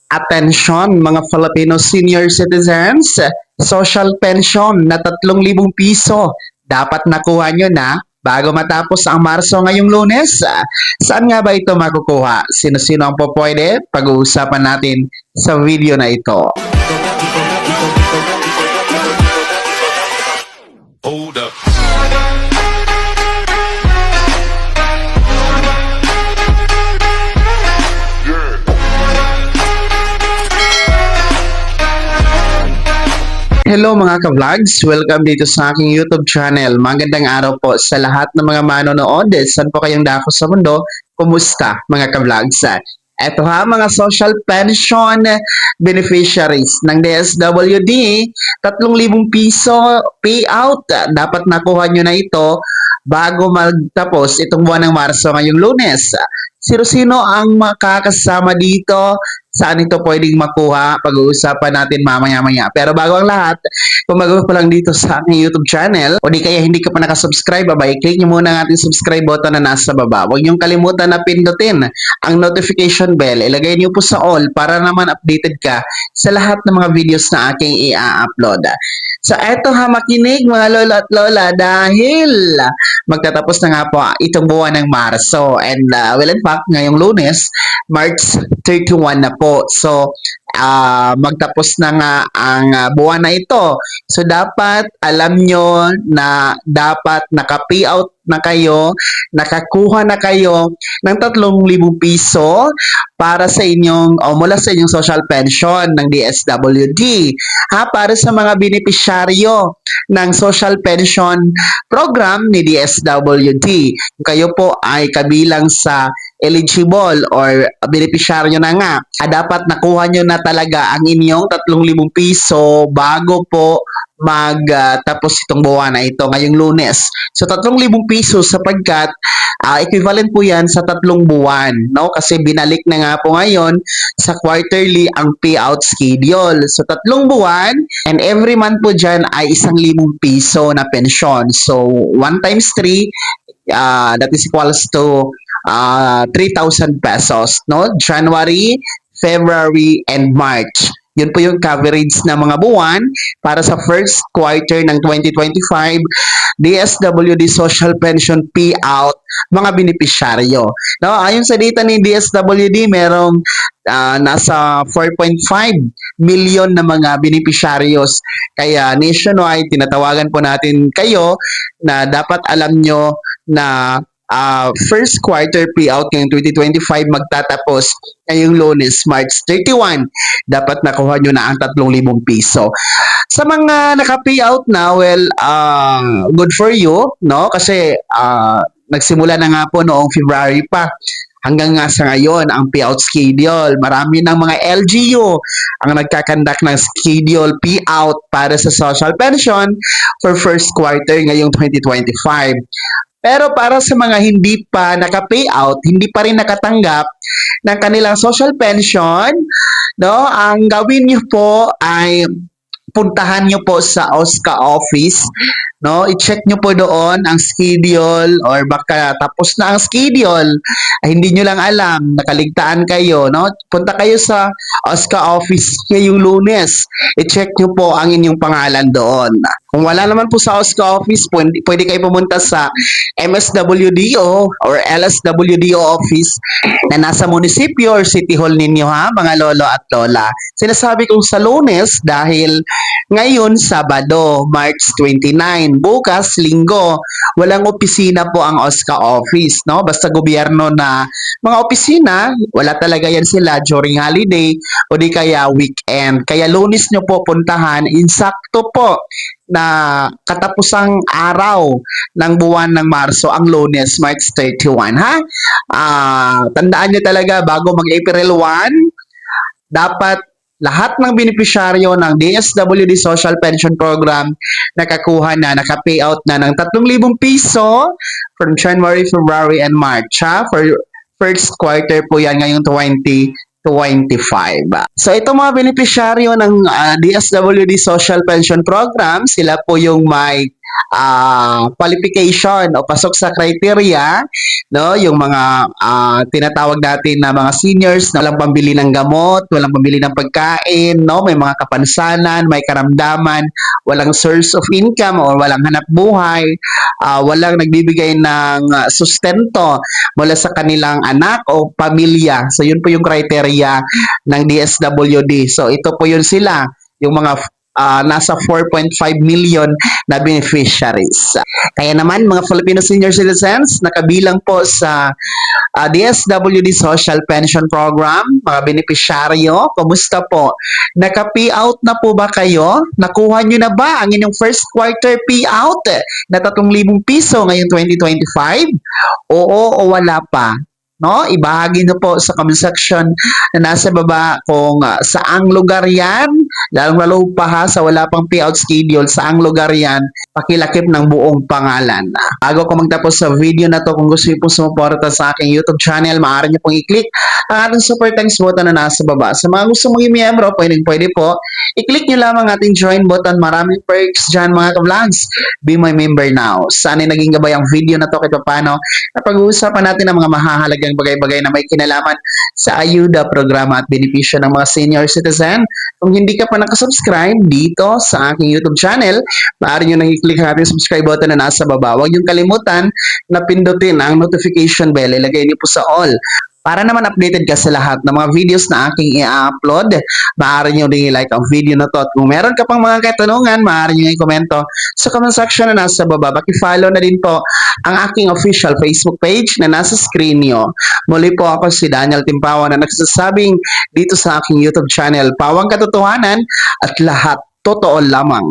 Attention mga Filipino senior citizens, social pension na 3,000 piso. Dapat nakuha nyo na bago matapos ang Marso ngayong Lunes. Saan nga ba ito makukuha? Sino-sino ang pwede? Pag-uusapan natin sa video na ito. Hold up. Hello mga ka-vlogs! Welcome dito sa aking YouTube channel. Magandang araw po sa lahat ng mga manonood. Saan po kayong dako sa mundo? Kumusta mga ka-vlogs? Eto ha, mga social pension beneficiaries ng DSWD, 3,000 piso payout. Dapat nakuha nyo na ito bago magtapos itong buwan ng Marso ngayong Lunes. Sino-sino ang makakasama dito? Saan ito pwedeng makuha? Pag-uusapan natin mamaya-maya. Pero bago ang lahat, kung bago pa lang dito sa aking YouTube channel, o di kaya hindi ka pa nakasubscribe, click nyo muna ang ating subscribe button na nasa baba. Huwag niyong kalimutan na pindutin ang notification bell. Ilagay niyo po sa all para naman updated ka sa lahat ng mga videos na aking i-upload. So, eto ha, makinig mga lolo at lola dahil magtatapos na nga po itong buwan ng Marso. And well, in fact, ngayong Lunes, March 31 na po. So, magtapos na nga ang buwan na ito. So, dapat alam nyo na dapat naka-payout na kayo, nakakuha na kayo ng 3,000 piso para sa inyong, o mula sa inyong social pension ng DSWD. Para sa mga benepisyaryo ng social pension program ni DSWD. Kayo po ay kabilang sa eligible or benepisyaryo na nga, dapat nakuha nyo na talaga ang inyong 3,000 piso bago po magtapos itong buwan na ito ngayong Lunes. So 3,000 piso sapagkat equivalent po yan sa 3 buwan, no? Kasi binalik na nga po ngayon sa quarterly ang payout schedule. So 3 buwan and every month po dyan ay 1,000 piso na pensyon. So 1 times 3 that is equals to 3,000 pesos, no? January, February, and March. Yun po yung coverage ng mga buwan para sa first quarter ng 2025 DSWD Social Pension Payout mga benepisyaryo. No, ayon sa data ni DSWD, merong nasa 4.5 million na mga benepisyaryos. Kaya nationwide, tinatawagan po natin kayo na dapat alam nyo na first quarter payout ngayong 2025 magtatapos ngayong Lunes, March 31. Dapat nakuha nyo na ang 3,000 piso. Sa mga naka-payout na, well, good for you, no? Kasi nagsimula na nga po noong February pa. Hanggang nga sa ngayon, ang payout schedule. Marami ng mga LGU ang nagkakandak ng schedule payout para sa social pension for first quarter ngayong 2025. Pero para sa mga hindi pa naka-payout, hindi pa rin nakatanggap ng kanilang social pension, no, ang gawin niyo po ay puntahan niyo po sa OSCA office, no? I-check niyo po doon ang schedule or baka tapos na ang schedule, ay hindi niyo lang alam, nakaligtaan kayo, no? Punta kayo sa OSCA office ngayong Lunes. I-check niyo po ang inyong pangalan doon. Kung wala naman po sa OSCA office, pwede kayo pumunta sa MSWDO or LSWDO office na nasa munisipyo or city hall ninyo ha, mga lolo at lola. Sinasabi kong sa Lunes dahil ngayon Sabado, March 29, bukas Linggo, walang opisina po ang OSCA office, no? Basta gobyerno na mga opisina, wala talaga yan sila during holiday o di kaya weekend. Kaya Lunes nyo po puntahan, insakto po na katapusang araw ng buwan ng Marso ang Lunes, March 31 ha. Tandaan nyo talaga bago mag-April 1, dapat lahat ng benepisyaryo ng DSWD Social Pension Program nakakuha na, naka-payout na ng 3,000 piso from January, February, and March ha? For first quarter po yan ngayong 2025. So itong mga benepisyaryo ng DSWD Social Pension Program, sila po yung may qualification o pasok sa criteria, no? Yung mga tinatawag natin na mga seniors na walang pambili ng gamot, walang pambili ng pagkain, no? May mga kapansanan, may karamdaman, walang source of income o walang hanap buhay, walang nagbibigay ng sustento mula sa kanilang anak o pamilya. So yun po yung criteria ng DSWD. So ito po yun sila, yung mga nasa 4.5 million na beneficiaries. Kaya naman mga Filipino senior citizens, nakabilang po sa DSWD Social Pension Program, mga beneficiaryo, kumusta po? Naka-payout na po ba kayo? Nakuha nyo na ba ang inyong first quarter payout na 3,000 piso ngayong 2025? Oo o wala pa? No, ibahagi nyo po sa comment section na nasa baba kung saang lugar yan, lalong-lalo pa ha sa wala pang payout schedule, saang lugar yan, pakilakip ng buong pangalan. Bago ko magtapos sa video na to, kung gusto niyo po sumuporta sa aking YouTube channel, maaari niyo pong i-click ang ating super thanks button na nasa baba. Sa mga gusto maging miyembro, pwede po, i-click nyo lang ang ating join button. Maraming perks dyan mga ka-vlogs. Be my member now. Sana naging gabay ang video na to kahit paano na pag-uusapan natin ang mga mahahalagang bagay-bagay na may kinalaman sa ayuda, programa at benepisyo ng mga senior citizen. Kung hindi ka pa nakasubscribe dito sa aking YouTube channel, maaari nyo nang i-click ang ating subscribe button na nasa baba. Huwag nyo kalimutan na pindutin ang notification bell. Ilagay niyo po sa all. Para naman updated ka sa lahat ng mga videos na aking i-upload, maaari nyo rin i-like ang video na to. At kung meron ka pang mga katanungan, maaari nyo i-komento sa comment section na nasa baba. Paki-follow na din po ang aking official Facebook page na nasa screen nyo. Muli po ako si Daniel Timpawan na nagsasabing dito sa aking YouTube channel, Pawang Katotohanan at lahat totoo lamang.